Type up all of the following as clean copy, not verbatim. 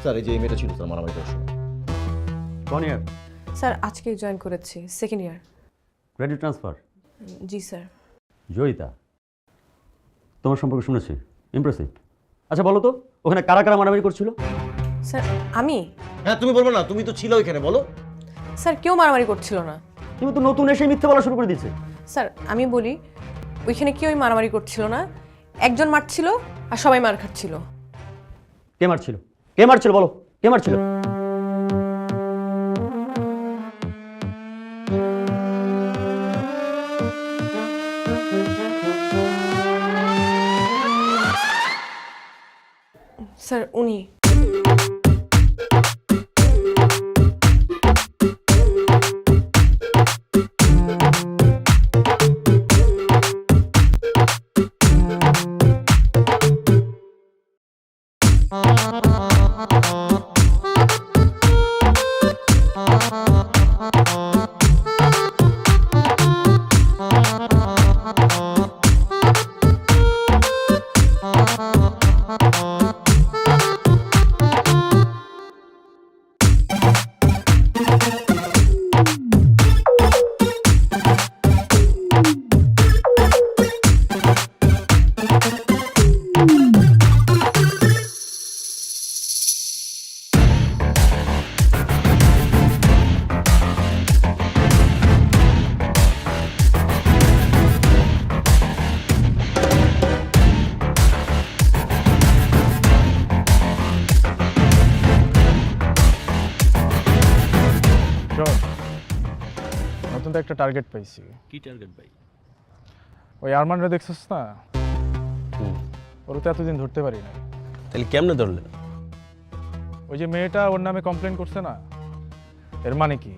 Sir এই যে এই মেয়েটা ছিল স্যার মারামারি করার সময়। কোন ইয়ার? স্যার আজকেই জয়েন করেছি, সেকেন্ড ইয়ার। Credit transfer. জি স্যার। জয়িতা, তোমার সম্পর্কে শুনেছি, ইমপ্রেসিভ। আচ্ছা বলো তো, ওখানে কারা কারা মারামারি করছিল? স্যার আমি? হ্যাঁ তুমি বলবো না, তুমি তো ছিল ওইখানে, বলো। স্যার কেউ মারামারি করছিল না। তুমি তো নতুন এসে মিথ্যে বলা শুরু করে দিয়েছে। স্যার আমি বলি, ওইখানে কেউই মারামারি করছিল না, একজন মারছিল আর সবাই মার খাচ্ছিল। কে মারছিল? কে মারছিল বলো, কে মারছিল? স্যার উনি। নতুন তো একটা টার্গেট পাইছি। কি টার্গেট ভাই? ওই আরমানরা দেখছিস না, ওরা তো এতদিন ধরতে পারি না। তাহলে কেমনে ধরলেন? ওই যে মেয়েটা ওর নামে কমপ্লেন করছে না, এর মানে কি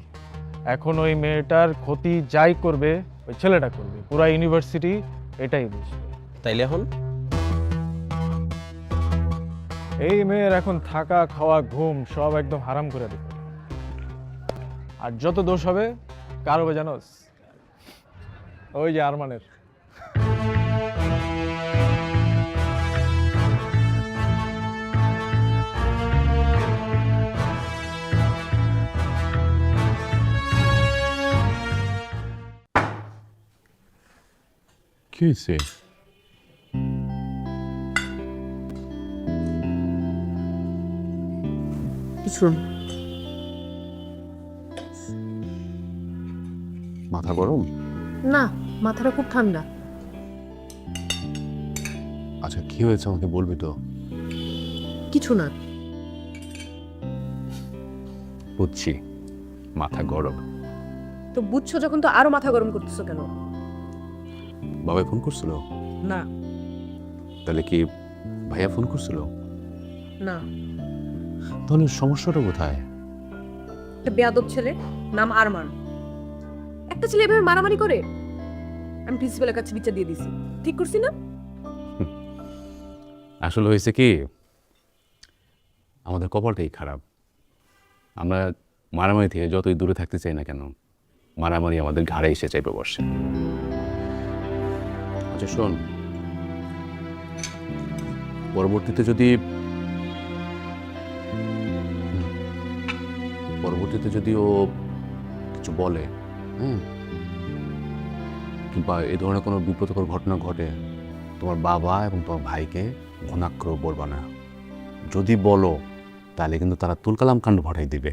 এখন ওই মেয়েটার ক্ষতি যাই করবে ওই ছেলেটা করবে, পুরা ইউনিভার্সিটি এটাই বুঝবে। তাইলে এখন এই মেয়ের এখন থাকা খাওয়া ঘুম সব একদম হারাম করে দেবে। আর যত দোষ হবে কার হবে জানোস? ওই যে আরমানের। কি হয়েছে? মাথা গরম? না, মাথাটা খুব ঠান্ডা। আচ্ছা কি হয়েছে আমাকে বলবি তো? কিছু না। বুঝছি মাথা গরম। তো বুঝছো যখন, তো আরো মাথা গরম করতেছো কেন? বাবাই ফোন করছিল? না। তাহলে কি ভাইয়া ফোন করছিল? না। তাহলে সমস্যাটা কোথায়? একটা বেয়াদব ছেলে, নাম আরমান। একটা ছেলে এভাবে মারামারি করে, আমি প্রিন্সিপালের কাছে বিচার দিয়ে দিছি। ঠিক করছি না? আসলে হয়েছে কি, আমাদের কপালটাই খারাপ। আমরা মারামারি থেকে যতই দূরে থাকতে চাই না কেন, মারামারি আমাদের ঘাড়ে এসে চাইবে বসে। আচ্ছা শোন, পরবর্তীতে যদি ও কিছু বলে, কিংবা এই ধরনের কোনো বিব্রতকর ঘটনা ঘটে, তোমার বাবা এবং তোমার ভাইকে ঘনাক্রম বলবা না। যদি বলো তাহলে কিন্তু তারা তুলকালাম কাণ্ড ঘটাই দিবে।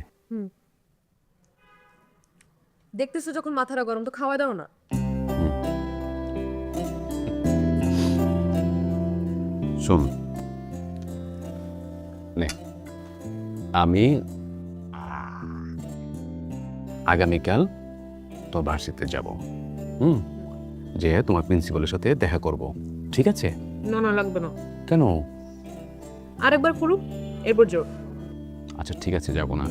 দেখতেছো যখন মাথাটা গরম, তো খাওয়া দাও না। শোন, নে, আমি আগামীকাল তোর ভার্সিটিতে যাব। যে তোমার প্রিন্সিপালের সাথে দেখা করব, ঠিক আছে? না না, লাগবে না। কেন? আরেকবার করুক, এরপর জোর। আচ্ছা ঠিক আছে, যাব না।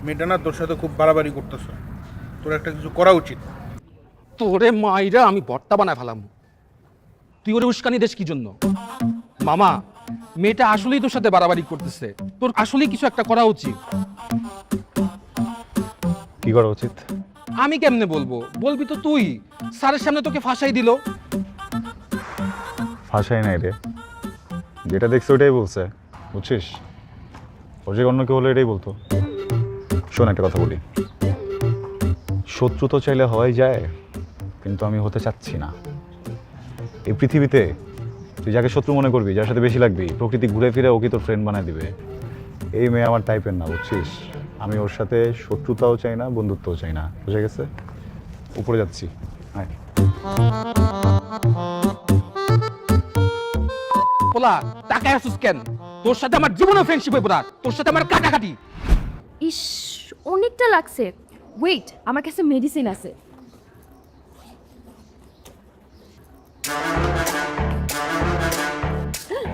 মেয়েটা না তোর সাথে খুব বাড়াবাড়ি করতেছে, তোর একটা কিছু করা উচিত। তোরে মাইরা আমি ভর্তা বানায় ফেলাম। তুই ওরে উস্কানি দেশ কি জন্য? মামা, মেয়েটা আসলেই তোর সাথে বাড়াবাড়ি করতেছে, তোর আসলেই কিছু একটা করা উচিত। কি করা উচিত? আমি কেমনে বলবো? বলবি তো তুই। স্যারের সামনে তোকে ফাঁসাই দিল। ভাষাই নাই রে, যেটা দেখছি ওইটাই বলছে, বুঝছিস? ওর যে অন্য কেউ হলে এটাই বলতো। শোন একটা কথা বলি, শত্রু তো চাইলে হওয়াই যায়, কিন্তু আমি হতে চাচ্ছি না। এই পৃথিবীতে তুই যাকে শত্রু মনে করবি, যার সাথে বেশি লাগবি, প্রকৃতি ঘুরে ফিরে ওকে তোর ফ্রেন্ড বানায় দিবে। এই মেয়ে আমার টাইপের না, বুঝছিস? আমি ওর সাথে শত্রুতাও চাই না, বন্ধুত্বও চাই না, বুঝে গেছে? উপরে যাচ্ছি, আয়। পোলা, টাকায় আসুস কেন? তোর সাথে আমার জীবনে ফ্রেন্ডশিপ হইব না, তোর সাথে আমার কাটাকাটি। ইস, অনেকটা লাগছে। ওয়েট, আমার কাছে মেডিসিন আছে।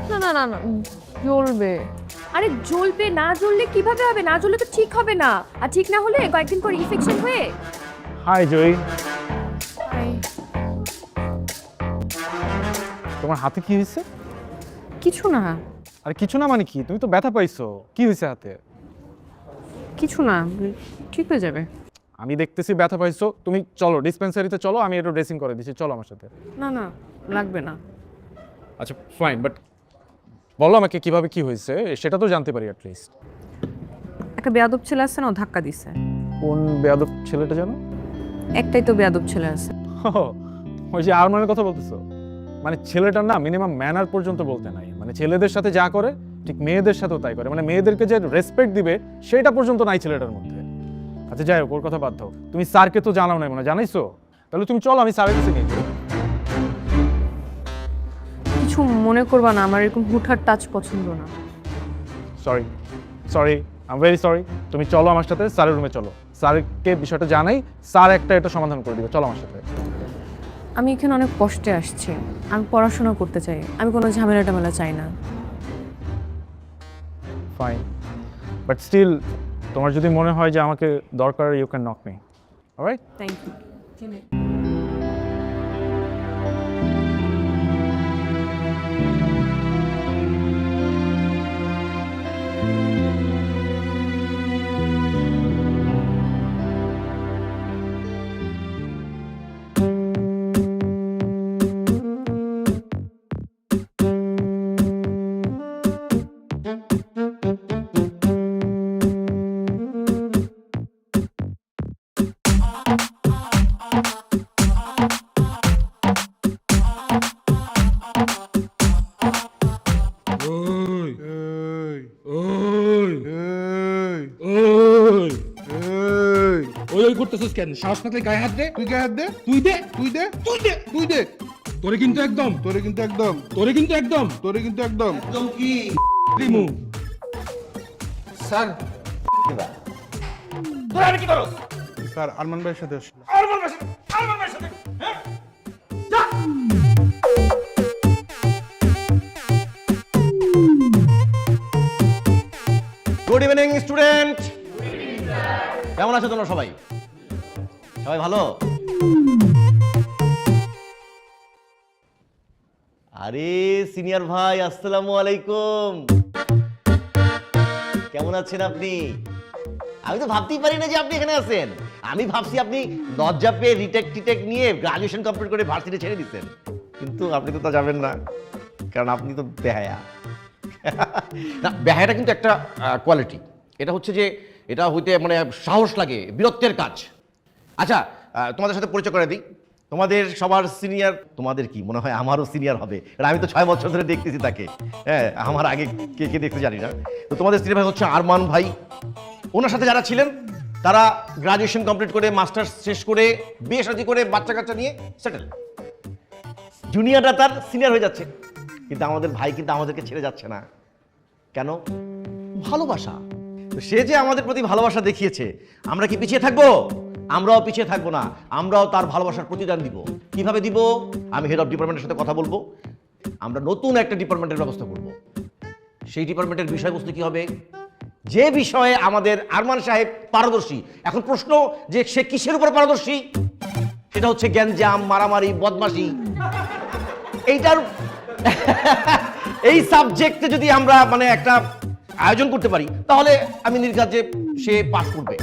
না না না না, জ্বলবে। আরে জ্বলবে না, জ্বললে কিভাবে হবে? না জ্বললে তো ঠিক হবে না, আর ঠিক না হলে কয়েকদিন পর ইনফেকশন হয়ে। হাই জয়ী, তোমার হাতে কি হয়েছে? কিছু না, আরে কিছু না মানে কি? তুমি তো ব্যথা পাইছো, কি হয়েছে হাতে? কিছু না, ঠিক হয়ে যাবে। আমি দেখতেছি ব্যথা পাইছো, তুমি চলো ডিসপেন্সারিতে চলো, আমি একটু ড্রেসিং করে দিচ্ছি, চলো আমার সাথে। না না, লাগবে না। আচ্ছা ফাইন, বাট বলো আমাকে কিভাবে কি হয়েছে সেটা তো জানতে পারি অ্যাটলিস্ট। একটা বেয়াদব ছেলে আছে না, ও ধাক্কা দিছে। কোন বেয়াদব ছেলেটা জানো? একটাই তো বেয়াদব ছেলে আছে। ওই যে আরমানের কথা বলতেছো? মানে ছেলেটার না মিনিমাম ম্যানার পর্যন্ত বলতে নাই, মানে ছেলেদের সাথে যা করে ঠিক মেয়েদের সাথেও তাই করে, মানে মেয়েদেরকে যে রেসপেক্ট দিবে সেটা পর্যন্ত নাই ছেলেটার মধ্যে। আচ্ছা যাই হোক, ওর কথা বাদ দাও। তুমি স্যারকে তো জানাও নাই, মানে জানাইছো? তাহলে তুমি চলো, আমি স্যারের কাছে নিয়ে যাই। কিছু মনে করবা না, আমার এরকম হুটহাট টাচ পছন্দ না। Sorry sorry, I am very sorry. তুমি চলো আমার সাথে স্যারের রুমে চলো, স্যারকে বিষয়টা জানাই, স্যার একটা এটা সমাধান করে দিবে। চলো আমার সাথে। আমি এখানে অনেক কষ্টে আসছি, আমি পড়াশোনা করতে চাই, আমি কোনো ঝামেলা টামেলা চাই না। ফাইন, বাট স্টিল তোমার যদি মনে হয় যে আমাকে দরকার, you can knock me, alright? Thank you. ওই করতেছিস কেন? সাহস থাকলে গায়ে হাত দে। তুই গায়ে হাত দে, তুই দে, তুই দে, তুই দে, তুই দে। তোরে কিন্তু একদম, তোরে কিন্তু একদম, তোরে কিন্তু একদম তোরে কিন্তু একদম। দিমু। স্যার, তোরা আমি কি করো? স্যার আরমান ভাইয়ের সাথে আসছিল। গুড ইভিনিং স্টুডেন্ট, কেমন আছো তোমরা সবাই? সবাই ভালো? আরে সিনিয়র ভাই, আসসালামু আলাইকুম। কেমন আছেন আপনি? আমি তো ভাবতেই পারি না যে আপনি এখানে আছেন। আমি ভাবছি আপনি লজ্জা পেয়ে রিটেক টিটেক নিয়ে গ্রাজুয়েশন কমপ্লিট করে ভার্সিটি ছেড়ে দিচ্ছেন, কিন্তু আপনি তো তা যাবেন না, কারণ আপনি তো বেহায়া। না, বেহায়াটা কিন্তু একটা কোয়ালিটি। এটা হচ্ছে যে এটা হইতে মানে সাহস লাগে, বীরত্বের কাজ। আচ্ছা, তোমাদের সাথে পরিচয় করে দিই। তোমাদের সবার সিনিয়র, তোমাদের কি মনে হয় আমারও সিনিয়র হবে, কারণ আমি তো 6 বছর ধরে দেখতেছি তাকে। হ্যাঁ, আমার আগে কে কে দেখতে জানি না। তো তোমাদের সিনিয়র ভাই হচ্ছে আরমান ভাই। ওনার সাথে যারা ছিলেন তারা গ্রাজুয়েশন কমপ্লিট করে, মাস্টার্স শেষ করে, বিয়ে শাদী করে, বাচ্চা কাচ্চা নিয়ে সেটেল। জুনিয়ররা তার সিনিয়র হয়ে যাচ্ছে, কিন্তু আমাদের ভাই কিন্তু আমাদেরকে ছেড়ে যাচ্ছে না। কেন? ভালোবাসা। তো সে যে আমাদের প্রতি ভালোবাসা দেখিয়েছে, আমরা কি পিছিয়ে থাকবো? আমরাও পিছিয়ে থাকবো না, আমরাও তার ভালোবাসার প্রতিদান দিব। কিভাবে দিব? আমি হেড অফ ডিপার্টমেন্টের সাথে কথা বলবো, আমরা নতুন একটা ডিপার্টমেন্টের ব্যবস্থা করব। সেই ডিপার্টমেন্টের বিষয়বস্তু কি হবে? যে বিষয়ে আমাদের আরমান সাহেব পারদর্শী, এখন প্রশ্ন যে সে কিসের উপর পারদর্শী, সেটা হচ্ছে গ্যাঞ্জাম, মারামারি, বদমাশি। এইটার এই সাবজেক্টে যদি আমরা মানে একটা আয়োজন করতে পারি তাহলে আমি নির্ঘাত যে সে পাস করবে।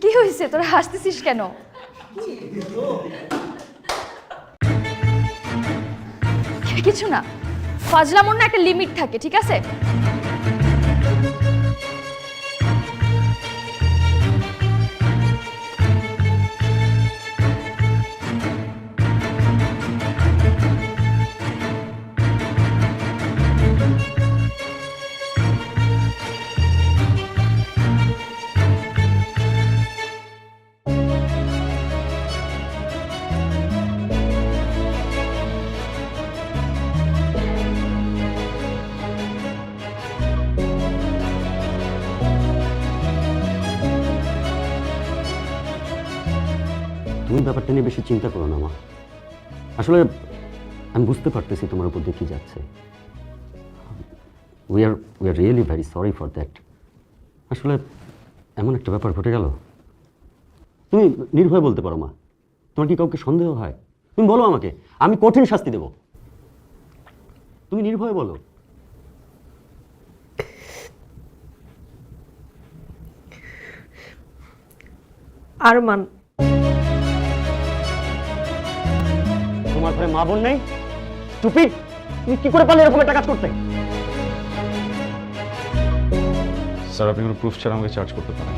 কি হয়েছে, তোরা হাসতেছিস কেন? কিছু না, ফাজলামোর না একটা লিমিট থাকে, ঠিক আছে? তুমি ব্যাপারটা নিয়ে বেশি চিন্তা করো না মা। আসলে আমি বুঝতে পারতেছি তোমার উপর দিয়ে কি যাচ্ছে। We are really very sorry for that. আসলে এমন একটা ব্যাপার ঘটে গেল। তুমি নির্ভয়ে বলতে পারো মা, তোমার কি কাউকে সন্দেহ হয়? তুমি বলো আমাকে, আমি কঠিন শাস্তি দেব। তুমি নির্ভয়ে বলো। আরমান। তোমার ঘরে মা বোন নেই? স্টুপিড, তুমি কি করে পারলে এরকম একটা কাজ করতে? স্যার আপনি কোনো প্রুফ ছাড়া আমাকে চার্জ করতে পারেন?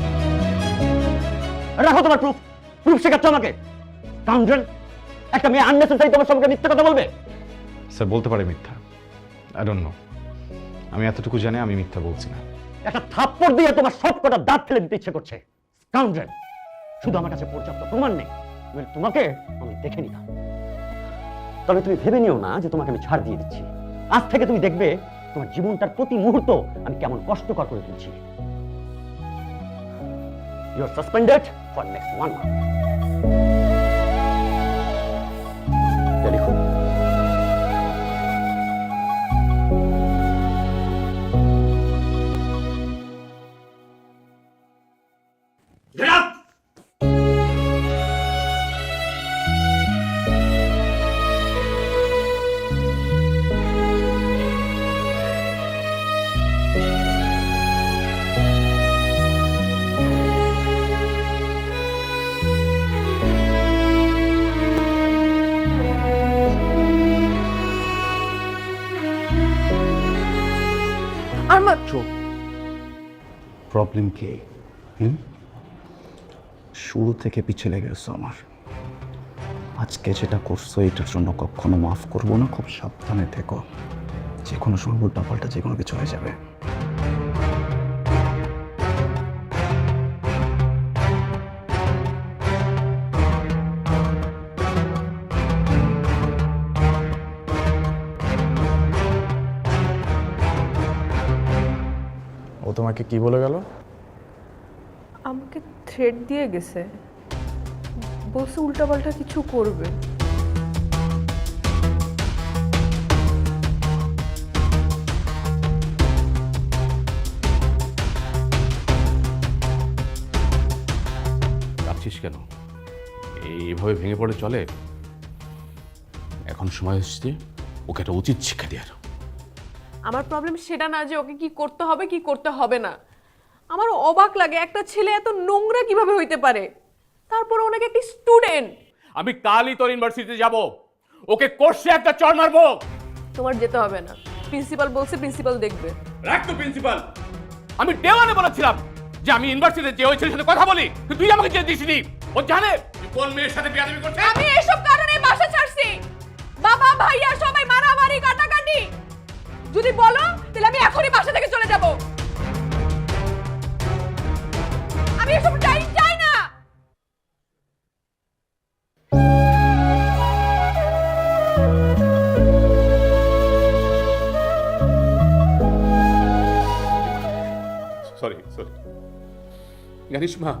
রাখো তোমার প্রুফ। প্রুফ শেখাচ্ছ আমাকে? কাউন্টার একটা মেয়ে আননেসেসারি তোমার সঙ্গে মিথ্যা কথা বলবে? স্যার বলতে পারে মিথ্যা, আই ডোন্ট নো। আমি এতটুকু জানি আমি মিথ্যা বলছি না। একটা থাপ্পড় দিয়ে তোমার সব কটা দাঁত ফেলে দিতে ইচ্ছে করছে। কাউন্টার, শুধু আমার কাছে পর্যাপ্ত প্রমাণ নেই, তোমাকে আমি দেখে নিলাম। তবে তুমি ভেবে নিও না যে তোমাকে আমি ছাড় দিয়ে দিচ্ছি। আজ থেকে তুমি দেখবে তোমার জীবনটার প্রতি মুহূর্ত আমি কেমন কষ্টকর করে তুলছি। You are suspended for next 1 month। Telephone. Get up! Arman, problem কি? শুরু থেকে পিছিয়ে লেগে গেছো আমার। আজকে যেটা করছো এটার জন্য কখনো মাফ করবো না। খুব সাবধানে থেকো, যে কোনো সময় উল্টাপাল্টা যে কোনো কিছু হয়ে যাবে। ও তোমাকে কি বলে গেল? আমাকে থ্রেট দিয়ে গেছে, বলছে উল্টাপাল্টা কিছু করবে। কাঁদছিস কেন? এইভাবে ভেঙে পড়ে চলে? এখন সময় হচ্ছে ওকে একটা উচিত শিক্ষা দেওয়ার। আমার প্রবলেম সেটা না যে ওকে কি করতে হবে কি করতে হবে না। আমার অবাক লাগে একটা ছেলে এত নোংরা কিভাবে হইতে পারে, তারপর ওনাকে একটা স্টুডেন্ট। আমি কালই তোর ইউনিভার্সিটিতে যাব, ওকে কোর্সে একটা চড় মারবো। তোমার যেতে হবে না, প্রিন্সিপাল বলছে প্রিন্সিপাল দেখবে। রাখ তো প্রিন্সিপাল। আমি দেওয়ানে বলেছিলাম যে আমি ইউনিভার্সিটিতে যে ওই ছেলের সাথে কথা বলি, তুই আমাকে যেতে দিসনি। ও জানে তুই কোন মেয়ের সাথে বিয়াদবি করছিস। আমি এসব কারণে বাসা ছাড়ছি। বাবা ভাইয়া সবাই মারামারি কাটাকাটি। যদি বলো তাহলে আমি এখনই বাসা থেকে চলে যাব। আমি এসব চাই না। সরি জানিস মা,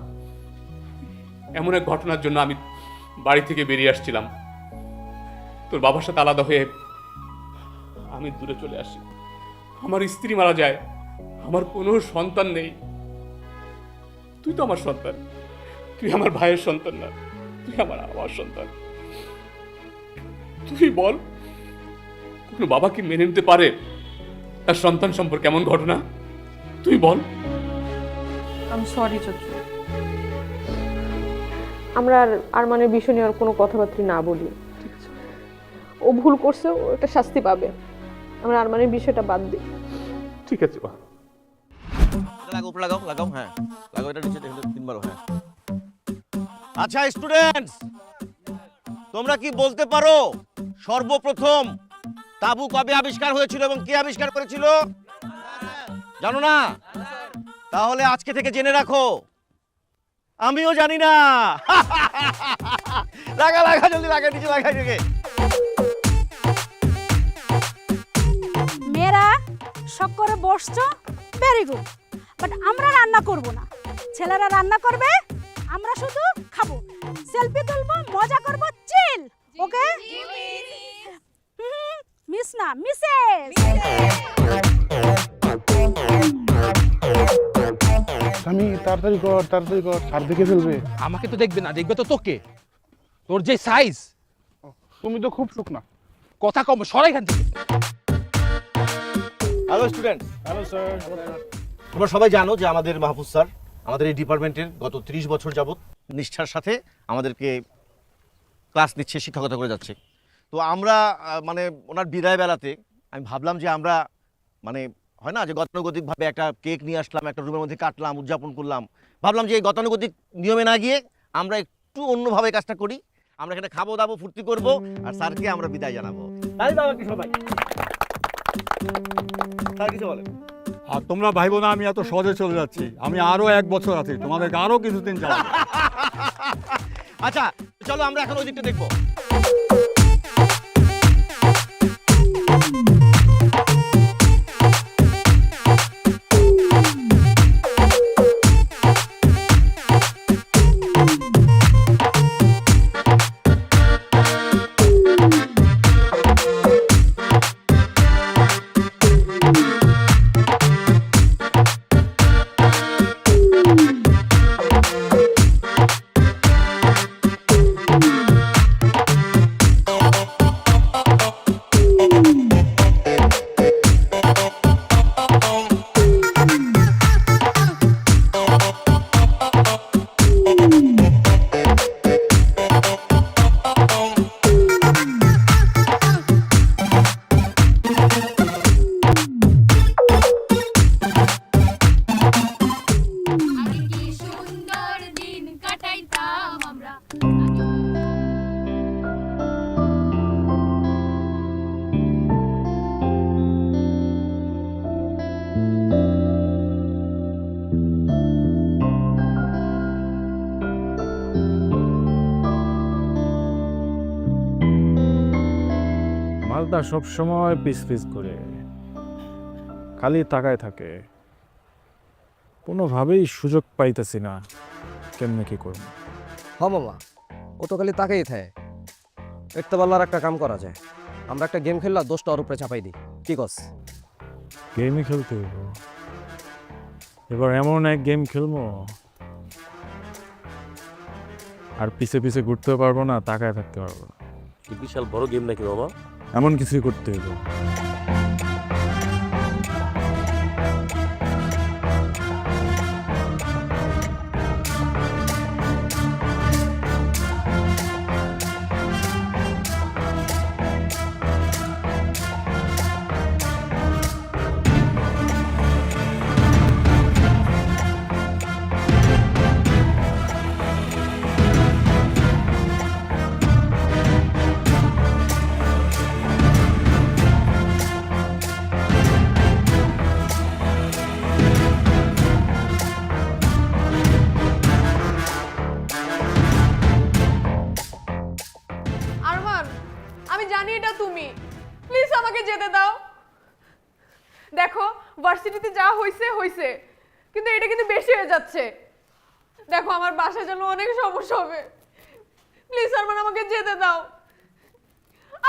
এমন এক ঘটনার জন্য আমি বাড়ি থেকে বেরিয়ে আসছিলাম, তোর বাবার সাথে আলাদা হয়ে আমি দূরে চলে আসি। আমার স্ত্রী মারা যায়, আমার কোনো সন্তান নেই। তুই তো আমার সন্তান, তুই আমার ভাইয়ের সন্তান না, তুই আমার সন্তান। তুই বল, কোনো বাবা কি মেনে নিতে পারে তার সন্তান সম্পর্কে এমন ঘটনা? তুই বল। আমি সরি চাচু, আমরা আর আরমানের বিষয় নিয়ে আর কোনো কথাবার্তা না বলি। ও ভুল করছে, ও একটা শাস্তি পাবে। আমরা আরমানের বিষয়টা বাদ দিই। ঠিক আছে বা, লাগাও হ্যাঁ, লাগাও এটা নিচে তিনবার হ্যাঁ। আচ্ছা স্টুডেন্টস, তোমরা কি বলতে পারো সর্বপ্রথম তাবু কবে আবিষ্কার হয়েছিল এবং কে আবিষ্কার করেছিল? জানো না? তাহলে আজকে থেকে জেনে রাখো, আমিও জানি না। লাগা জলদি লাগা, নিচে লাগাই দিকে। মেয়েরা শখ করে বসছো, ভেরি গুড, বাট আমরা রান্না করব না, ছেলেরা রান্না করবে, আমরা শুধু খাবো, সেলফি তুলবো, মজা করবো, চিল। ওকে মিস না, মিসেস। আমি তাড়াতাড়ি কর, আর দেখে ফেলবে। আমাকে তো দেখবে না, দেখবে তো তোকে। তোর যে সাইজ, তুমি তো খুব শুকনা। কথা কম, সরাই এখান থেকে। Hello student. Hello sir. তোমরা সবাই জানো যে আমাদের মাহফুজ স্যার আমাদের এই ডিপার্টমেন্টের গত 30 বছর যাবত নিষ্ঠার সাথে আমাদেরকে ক্লাস নিচ্ছে, শিক্ষকতা করে যাচ্ছে। তো আমরা মানে ওনার বিদায় বেলাতে আমি ভাবলাম যে আমরা মানে হয় না যে গতানুগতিকভাবে একটা কেক নিয়ে আসলাম, একটা রুমের মধ্যে কাটলাম, উদযাপন করলাম। ভাবলাম যে এই গতানুগতিক নিয়মে না গিয়ে আমরা একটু অন্যভাবে কাজটা করি। আমরা এখানে খাবো দাবো, ফুর্তি করব, আর স্যারকে আমরা বিদায় জানাবো। তাই বাবাকে সবাই স্যার কিছু বলেন। আর তোমরা ভাইবো না আমি এত সহজে চলে যাচ্ছি, আমি আরো 1 বছর আছি, তোমাদেরকে আরো কিছুদিন যাবো। আচ্ছা চলো আমরা এখন ওই দিকটা দেখবো। মালটা সবসময় পিস করে খালি তাকায় থাকে, কোনোভাবেই সুযোগ পাইতেছি না কেমনে কি করবো। হ মামা, ও তো খালি তাকেই থাকে। একটা বলার একটা কাম করা যায়, আমরা একটা গেম খেললা, দোষটা ওর উপরে চাপাই দিই, কি কস? গেমই খেলতে হইব এবার, এমন এক গেম খেলবো আর পিছে পিছে ঘুরতেও পারবো না, তাকায় থাকতে পারবো না। কি বিশাল বড় গেম নাকি বাবা? এমন কিছুই করতে হইব। আমাকে যেতে দাও। দেখো ভার্সিটিতে যা হইছে হইছে, কিন্তু এটা কিন্তু বেশি হয়ে যাচ্ছে। দেখো আমার বাসায় যেন অনেক সমস্যা হবে। প্লিজ আরমান আমাকে যেতে দাও।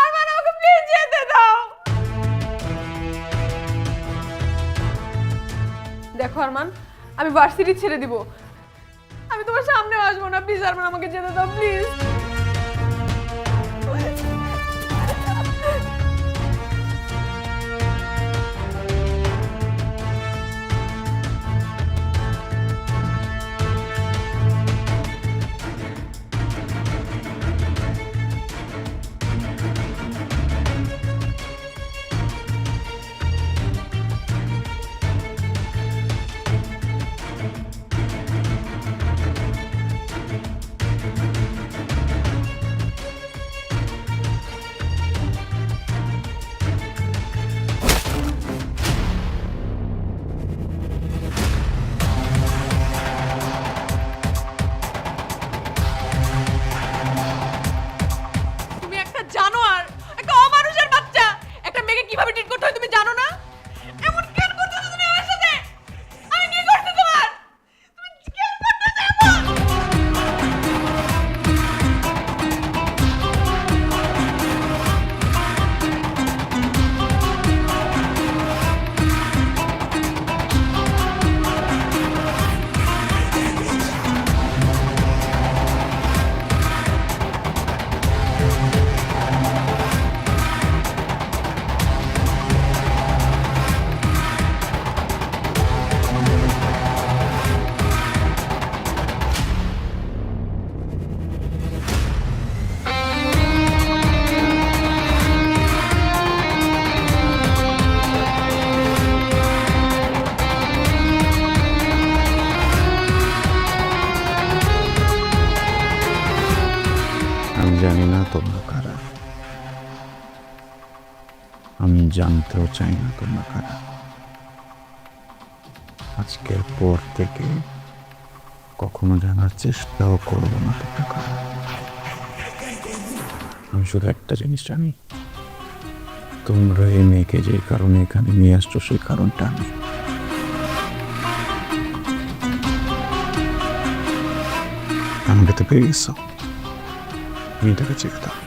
আরমান আমাকে প্লিজ যেতে দাও। দেখো আরমান, আমি ভার্সিটি ছেড়ে দিব, আমি তোমার সামনে আসবো না। প্লিজ আরমান আমাকে যেতে দাও প্লিজ। তুমি একটা জানোয়ার, একটা অমানুষের বাচ্চা। একটা মেয়েকে কিভাবে ট্রিট করতে হয় তুমি জানো না? এমন কেন করতেছো তুমি আমার সাথে? আমি কি করতে তোমার? তুমি কেন করতেছো এমন? আমি জানি না তোমরা কারা, আমি জানতেও চাই না তোমরা কারা। আজকের পর থেকে কখনো জানার চেষ্টাও করবো না তোমরা কারা। আমি শুধু একটা জিনিস জানি, তোমরা এই মেয়েকে যে কারণে এখানে নিয়ে আসছো সেই কারণটা আমি। আমাকে তো পেয়ে গেছো, মেয়েটাকে চেয়ে দাও।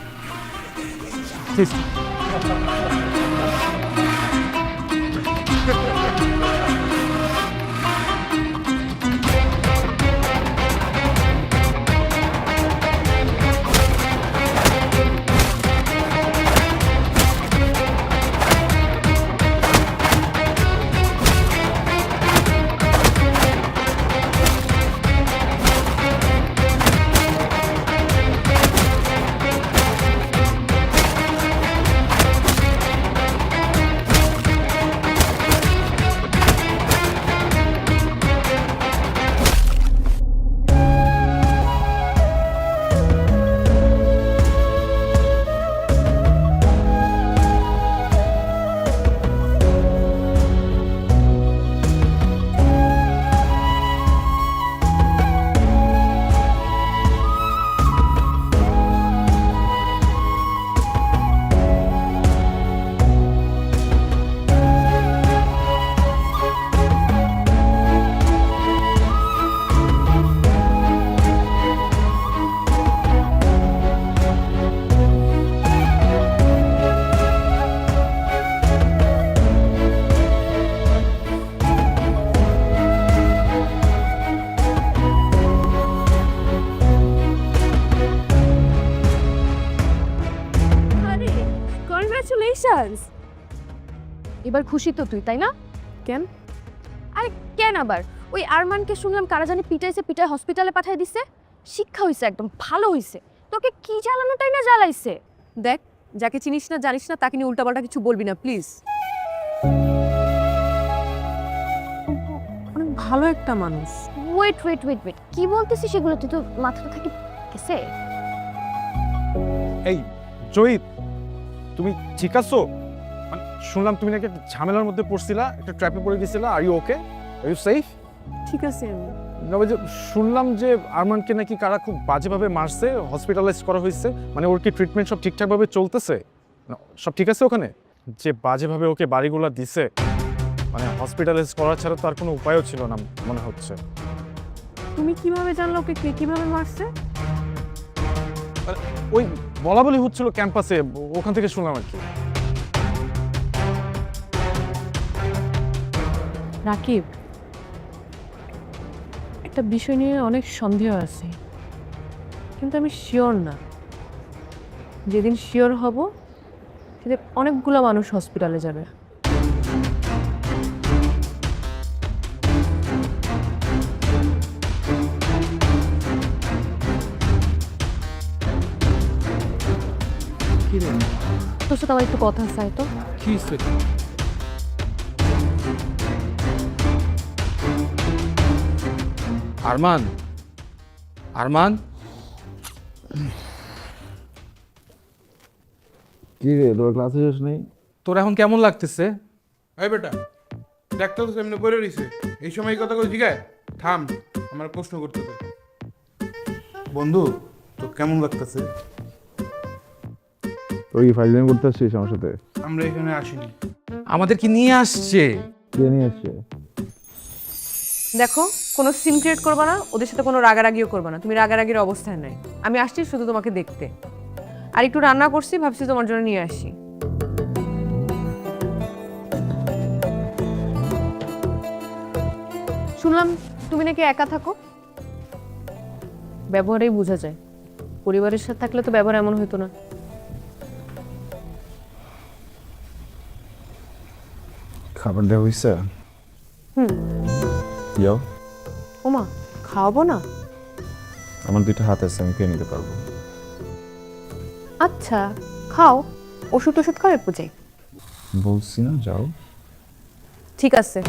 কংগ্রাচুলেশনস। এবার খুশি তো তুই, তাই না? কেন? আরে কেন আবার? ওই আরমানকে শুনলাম কারা জানি পিটাইছে, পিটায় হসপিটালে পাঠিয়ে দিছে। শিক্ষা হইছে, একদম ভালো হইছে। তোকে কি জ্বালানো তাই না জ্বালাইছে। দেখ, যাকে চিনিস না জানিস না তাকে নিয়ে উল্টাপাল্টা কিছু বলবি না প্লিজ। অনেক ভালো একটা মানুষ। ওয়েট ওয়েট ওয়েট ওয়েট, কি বলতেছিস সেগুলো? তুই তো মাথাটা থেকে গেছে। এই জয়িত, তুমি ঠিক আছো? মানে শুনলাম তুমি নাকি একটা ঝামেলার মধ্যে পড়ছিলা, একটা ট্র্যাপে পড়ে গেছিলা। Are you okay? Are you safe? ঠিক আছে আমি। না, ওই যে শুনলাম যে আরমানকে নাকি কারা খুব বাজেভাবে মারছে, হসপিটালাইজ করা হয়েছে। মানে ওর কি ট্রিটমেন্ট সব ঠিকঠাকভাবে চলতেছে? সব ঠিক আছে ওখানে? যে বাজেভাবে ওকে বাড়িগুলো দিছে, মানে হসপিটালাইজ করা ছাড়া তো আর কোনো উপায়ও ছিল না মনে হচ্ছে। তুমি কিভাবে জানলো ওকে কে কিভাবে মারছে? ওই বলা বলি হচ্ছিল ক্যাম্পাসে, ওখান থেকে শুনলাম আর কি। রাকিব, একটা বিষয় নিয়ে অনেক সন্দেহ আছে, কিন্তু আমি শিওর না। যেদিন শিওর হব সেদিন অনেকগুলো মানুষ হসপিটালে যাবে। তোর সাথে আমার একটু কথা চাই তো। কি আরমান, আরমান, কি রে, তোর ক্লাসে শেষ নেই? তোর এখন কেমন লাগতেছে? এই বেটা, দেখতে তো এমনি পড়ে রইছে, এই সময় এই কথা করে জিগায়? থাম, আমার প্রশ্ন করতে দে। বন্ধু, তো কেমন লাগতেছে? তোর কি ফাইজলামি করতে আসছিস আমার সাথে? আমরা এখানে আসিনি। আমাদের কি নিয়ে আসছে? কে নিয়ে আসছে? দেখো, কোনো সিন ক্রিয়েট করবা না, ওদের সাথে কোনো রাগারাগিও করবা না। তুমি রাগারাগির অবস্থায় নাই। আমি আসছি শুধু তোমাকে দেখতে, আর একটু রান্না করছি, ভাবছি তোমার জন্য নিয়ে আসি। শুনলাম তুমি নাকি একা থাকো। ব্যবহারেই বোঝা যায়, পরিবারের সাথে থাকলে তো ব্যবহার এমন হতো না। খাবার দেওয়া হয়েছে? যাও। ওমা, খাওয়াবো না? আমার 2টা হাত আছে, আমি খেয়ে নিতে পারবো। আচ্ছা, খাও। ওষুধ ওষুধ খাও, একটু যাই। বলছি না, যাও। ঠিক আছে।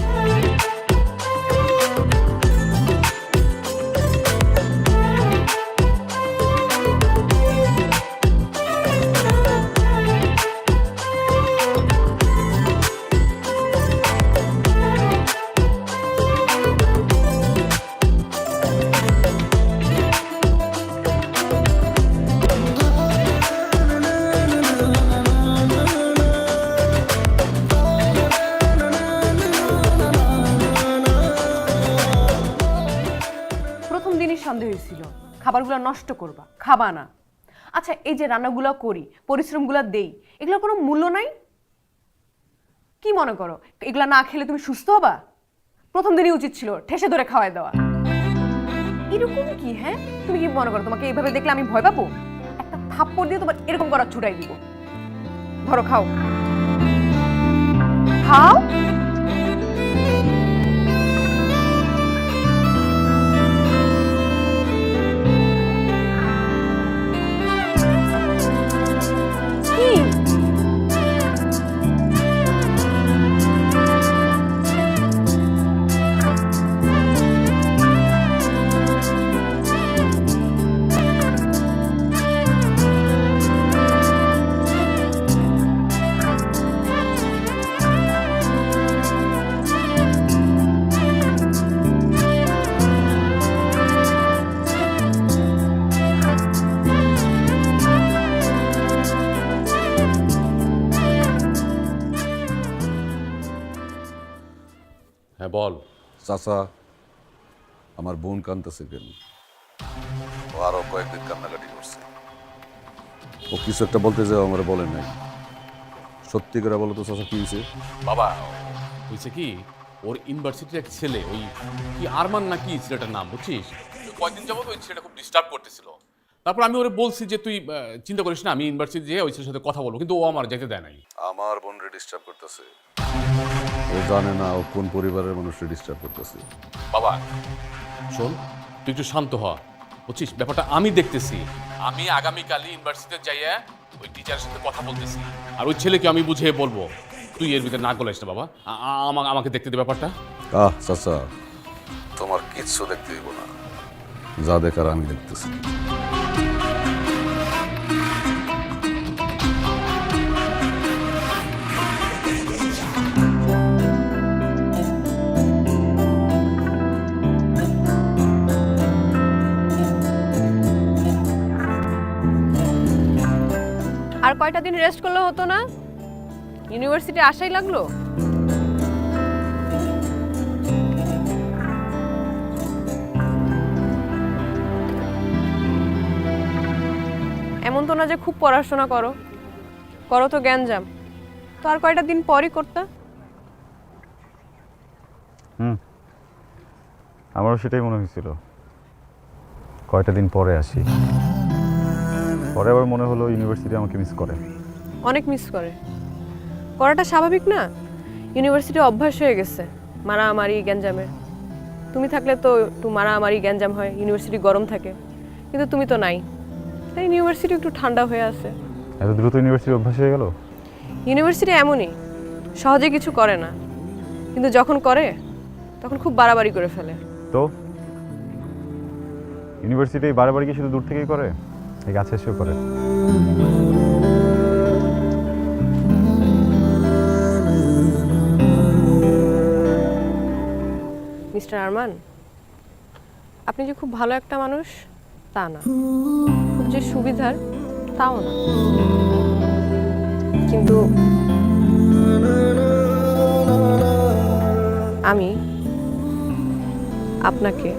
প্রথম দিনই সন্দেহ হয়েছিল খাবারগুলো নষ্ট করবা, খাবা না। আচ্ছা, এই যে রান্নাগুলো করি, পরিশ্রমগুলো দেই, এগুলোর কোনো মূল্য নাই? কি মনে করো এগুলো না খেলে তুমি সুস্থ হবা? প্রথম দিনই উচিত ছিল ঠেসে ধরে খাওয়াই দেওয়া। এরকম কি? হ্যাঁ, তুমি কি মনে করো তোমাকে এইভাবে দেখলে আমি ভয় পাবো? একটা থাপ্পড় দিয়ে তোমার এরকম করা ছুটাই দিব। ধরো, খাও খাও। হ্যাঁ বল। চাচা, আমার বোন কাঁদতেছে কেন? ও আরো কয়েকদিন কান্নাকাটি করছে। ও কিছু একটা বলতে যাও, আমার বলে নাই। সত্যি করে বলো তো চাচা, কি হয়েছে? বাবা, হয়েছে কি, ওর ইউনিভার্সিটির এক ছেলে, ওই কি আরমান নাকি ছেলেটার নাম, বুঝছিস? কয়েকদিন যাবত ওই ছেলেটা খুব ডিস্টার্ব করতেছিল। তারপর আমি ওরে বলছি যে তুই চিন্তা করিস না, আমি ইউনিভার্সিটি যেয়ে ওই ছেলের সাথে কথা বলবো, কিন্তু ও আমার যেতে দেয় নাই। আমার বোনরে ডিস্টার্ব করতেছে। ও জানে না ও কোন পরিবারের মানুষকে ডিস্টার্ব করতেছে। বাবা শোন, তুই একটু শান্ত হ, বুঝছিস? ব্যাপারটা আমি দেখতেছি। আমি আগামীকালই ইউনিভার্সিটিতে যাইয়া ওই টিচারের সাথে কথা বলতেছি, আর ওই ছেলেকে আমি বুঝিয়ে বলবো। তুই এর ভিতরে না গলাইস না বাবা, আমাকে দেখতে দে ব্যাপারটা। চাচা, তোমার কিচ্ছু দেখতে দিব না, যা দেখার আমি দেখতেছি। আর কয়টা দিন রেস্ট করলে হতো না? ইউনিভার্সিটি আসাই লাগলো? এমন তো না যে খুব পড়াশোনা করো, করো তো জ্ঞানজাম। তো আর কয়টা দিন পরই করতে। আমারও সেটাই মনে হয়েছিল, কয়টা দিন পরে আসি। পরে আবার মনে হলো ইউনিভার্সিটি আমাকে মিস করে। অনেক মিস করে, করাটা স্বাভাবিক না। ইউনিভার্সিটি অভ্যাস হয়ে গেছে মারামারি গ্যাঞ্জামের। তুমি থাকলে তো একটু মারামারি গ্যাঞ্জাম হয়, ইউনিভার্সিটি গরম থাকে, কিন্তু তুমি তো নাই, তাই ইউনিভার্সিটি একটু ঠান্ডা হয়ে আছে। এত দ্রুত ইউনিভার্সিটি অভ্যাস হয়ে গেল? ইউনিভার্সিটি এমনই, সহজে কিছু করে না, কিন্তু যখন করে তখন খুব বাড়াবাড়ি করে ফেলে। তো ইউনিভার্সিটি বারবার কি শুধু দূর থেকেই করে, এই কাছে এসেও করে? মিস্টার আরমান, আপনি যে খুব ভালো একটা মানুষ তা না, খুব যে সুবিধার তাও না, কিন্তু আমি আপনাকে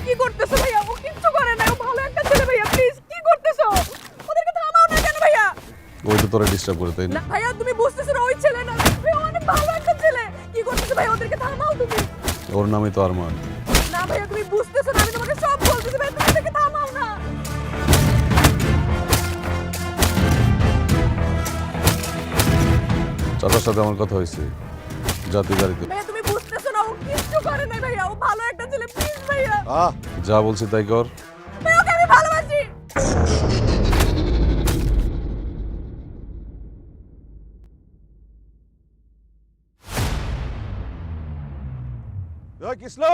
কি করতেছো ভাইয়া? ও কিচ্ছু করে না, ও ভালো একটা ছেলে ভাইয়া, প্লিজ কি করতেছো? ওদেরকে থামাও না কেন ভাইয়া? ওই তো তোরা ডিস্টার্ব করে, তাই না? না ভাইয়া, তুমি বুঝতেছো না, ওই ছেলে না, ও অনেক ভালো একটা ছেলে। কি করতেছো ভাইয়া? ওদেরকে থামাও তুমি। ওর নামই তো আরমান। না ভাইয়া, তুমি বুঝতেছো না, আমি তোমাকে সব বলতেছি ভাইয়া, তুমি ওদেরকে থামাও না। চাচার সাথে আমার কথা হয়েছে, জাতি গাড়িতে। ভাইয়া তুমি বুঝতেছো না, ও কিচ্ছু করে না ভাইয়া, ও ভালো একটা ছেলে, প্লিজ ভাইয়া। যা বলছি তাই কর। ভাইয়া, ওকে আমি ভালোবাসি। কিসলো